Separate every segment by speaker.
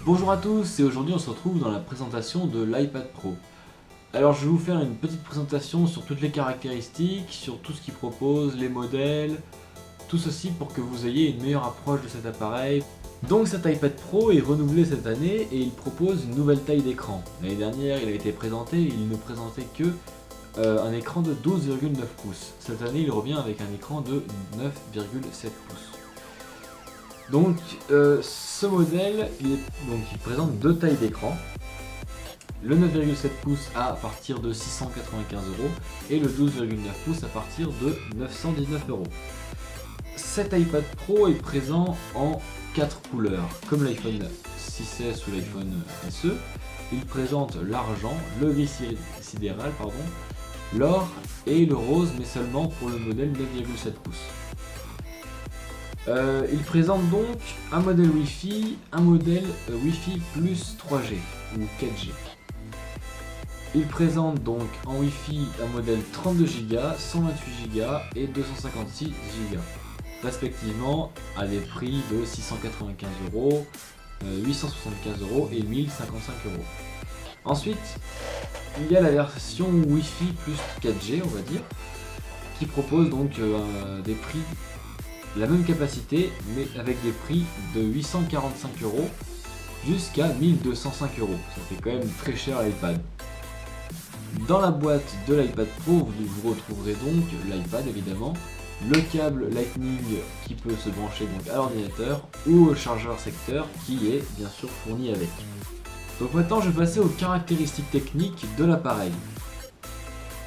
Speaker 1: Bonjour à tous et aujourd'hui on se retrouve dans la présentation de l'iPad Pro. Alors je vais vous faire une petite présentation sur toutes les caractéristiques, sur tout ce qu'il propose, les modèles, tout ceci pour que vous ayez une meilleure approche de cet appareil. Donc cet iPad Pro est renouvelé cette année et il propose une nouvelle taille d'écran. L'année dernière il a été présenté et il ne présentait que un écran de 12,9 pouces. Cette année il revient avec un écran de 9,7 pouces. Donc ce modèle il présente deux tailles d'écran, le 9,7 pouces à partir de 695 € et le 12,9 pouces à partir de 919 €. Cet iPad Pro est présent en 4 couleurs, comme l'iPhone 6S ou l'iPhone SE. Il présente l'argent, le gris sidéral, l'or et le rose, mais seulement pour le modèle 9,7 pouces. Il présente donc un modèle Wi-Fi, un modèle Wi-Fi plus 3G ou 4G. Il présente donc en Wi-Fi un modèle 32 Go, 128 Go et 256 Go, respectivement à des prix de 695 €, 875 € et 1055 €. Ensuite, il y a la version Wi-Fi plus 4G, on va dire, qui propose donc des prix, la même capacité, mais avec des prix de 845 € jusqu'à 1205 €. Ça fait quand même très cher l'iPad. Dans la boîte de l'iPad Pro, vous retrouverez donc l'iPad évidemment, le câble Lightning qui peut se brancher donc à l'ordinateur ou au chargeur secteur qui est bien sûr fourni avec. Donc maintenant je vais passer aux caractéristiques techniques de l'appareil.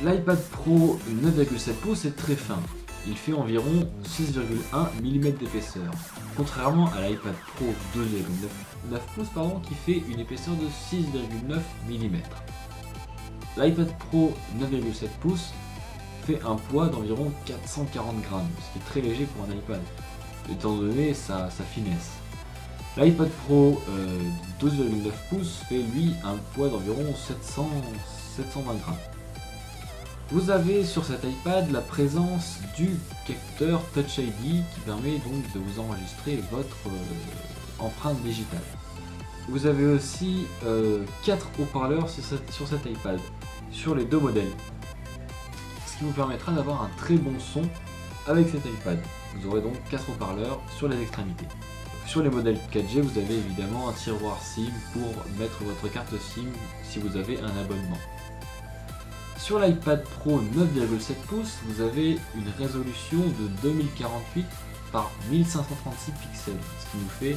Speaker 1: L'iPad Pro 9,7 pouces est très fin. Il fait environ 6,1 mm d'épaisseur, contrairement à l'iPad Pro 2,9 pouces qui fait une épaisseur de 6,9 mm. L'iPad Pro 9,7 pouces fait un poids d'environ 440 grammes, ce qui est très léger pour un iPad, étant donné sa finesse. L'iPad Pro 12,9 pouces fait lui un poids d'environ 720 grammes. Vous avez sur cet iPad la présence du capteur Touch ID qui permet donc de vous enregistrer votre empreinte digitale. Vous avez aussi 4 haut-parleurs sur cet iPad, sur les deux modèles, ce qui vous permettra d'avoir un très bon son avec cet iPad. Vous aurez donc 4 haut-parleurs sur les extrémités. Sur les modèles 4G, vous avez évidemment un tiroir SIM pour mettre votre carte SIM si vous avez un abonnement. Sur l'iPad Pro 9,7 pouces, vous avez une résolution de 2048 par 1536 pixels, ce qui nous fait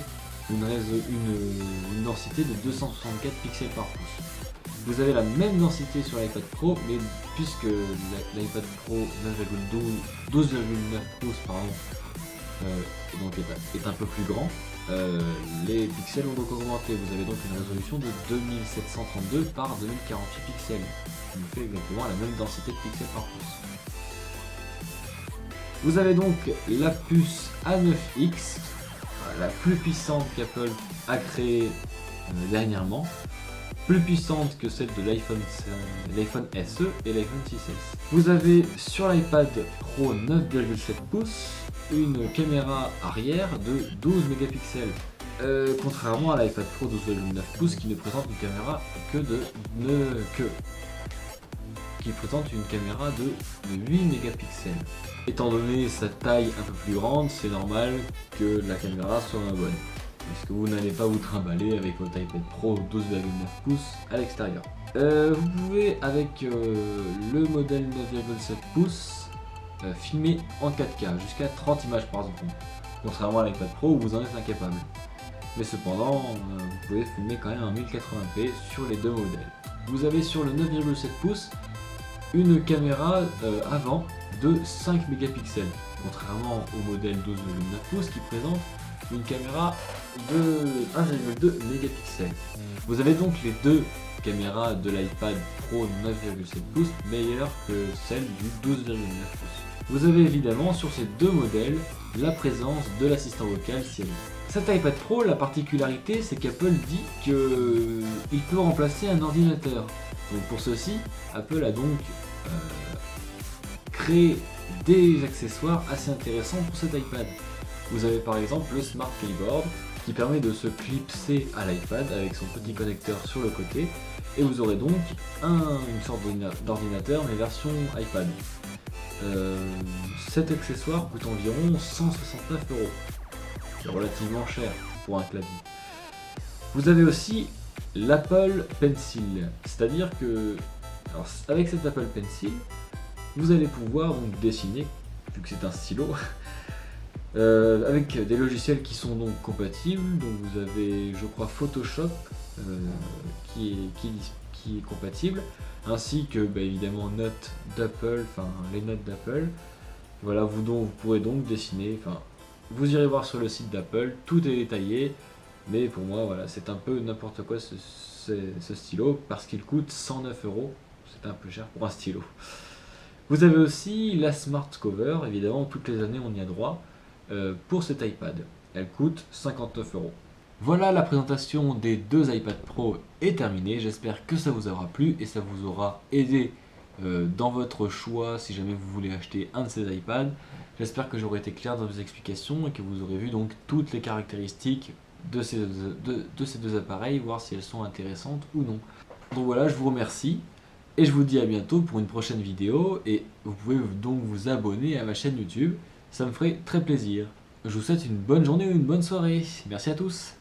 Speaker 1: une densité de 264 pixels par pouce. Vous avez la même densité sur l'iPad Pro, mais puisque l'iPad Pro 12,9 pouces est un peu plus grand, les pixels ont donc augmenté. Vous avez donc une résolution de 2732 par 2048 pixels, ce qui nous fait exactement la même densité de pixels par pouce. Vous avez donc la puce A9X, la plus puissante qu'Apple a créée dernièrement, plus puissante que celle de l'iPhone SE et l'iPhone 6S. Vous avez sur l'iPad Pro 9,7 pouces une caméra arrière de 12 mégapixels, contrairement à l'iPad Pro 12,9 pouces qui ne présente une caméra qui présente une caméra de 8 mégapixels. Étant donné sa taille un peu plus grande, c'est normal que la caméra soit moins bonne, puisque vous n'allez pas vous trimballer avec votre iPad Pro 12,9 pouces à l'extérieur. Vous pouvez avec le modèle 9,7 pouces filmer en 4K jusqu'à 30 images par seconde, contrairement à l'iPad Pro où vous en êtes incapable. Mais cependant, vous pouvez filmer quand même en 1080p sur les deux modèles. Vous avez sur le 9,7 pouces une caméra avant de 5 mégapixels, contrairement au modèle 12,9 pouces qui présente une caméra de 1,2 mégapixels. Vous avez donc les deux caméras de l'iPad Pro 9,7 pouces meilleures que celle du 12,9 pouces. Vous avez évidemment sur ces deux modèles la présence de l'assistant vocal Siri. Cet iPad Pro, la particularité, c'est qu'Apple dit qu'il peut remplacer un ordinateur. Donc pour ceci, Apple a donc créé des accessoires assez intéressants pour cet iPad. Vous avez par exemple le Smart Keyboard qui permet de se clipser à l'iPad avec son petit connecteur sur le côté, et vous aurez donc une sorte d'ordinateur mais version iPad. Cet accessoire coûte environ 169 €. C'est relativement cher pour un clavier. Vous avez aussi l'Apple Pencil, c'est-à-dire que avec cet Apple Pencil, vous allez pouvoir donc dessiner, vu que c'est un stylo, avec des logiciels qui sont donc compatibles. Donc vous avez, je crois, Photoshop qui est compatible, ainsi que évidemment notes d'Apple, enfin les notes d'Apple. Voilà, vous pourrez donc dessiner, enfin vous irez voir sur le site d'Apple, tout est détaillé, mais pour moi voilà, c'est un peu n'importe quoi ce stylo, parce qu'il coûte 109 €, c'est un peu cher pour un stylo. Vous avez aussi la Smart Cover, évidemment toutes les années on y a droit, pour cet iPad. Elle coûte 59 €. Voilà, la présentation des deux iPad Pro est terminée. J'espère que ça vous aura plu et ça vous aura aidé dans votre choix si jamais vous voulez acheter un de ces iPads. J'espère que j'aurai été clair dans mes explications et que vous aurez vu donc toutes les caractéristiques de ces deux appareils, voir si elles sont intéressantes ou non. Donc voilà, je vous remercie et je vous dis à bientôt pour une prochaine vidéo, et vous pouvez donc vous abonner à ma chaîne YouTube, ça me ferait très plaisir. Je vous souhaite une bonne journée ou une bonne soirée. Merci à tous.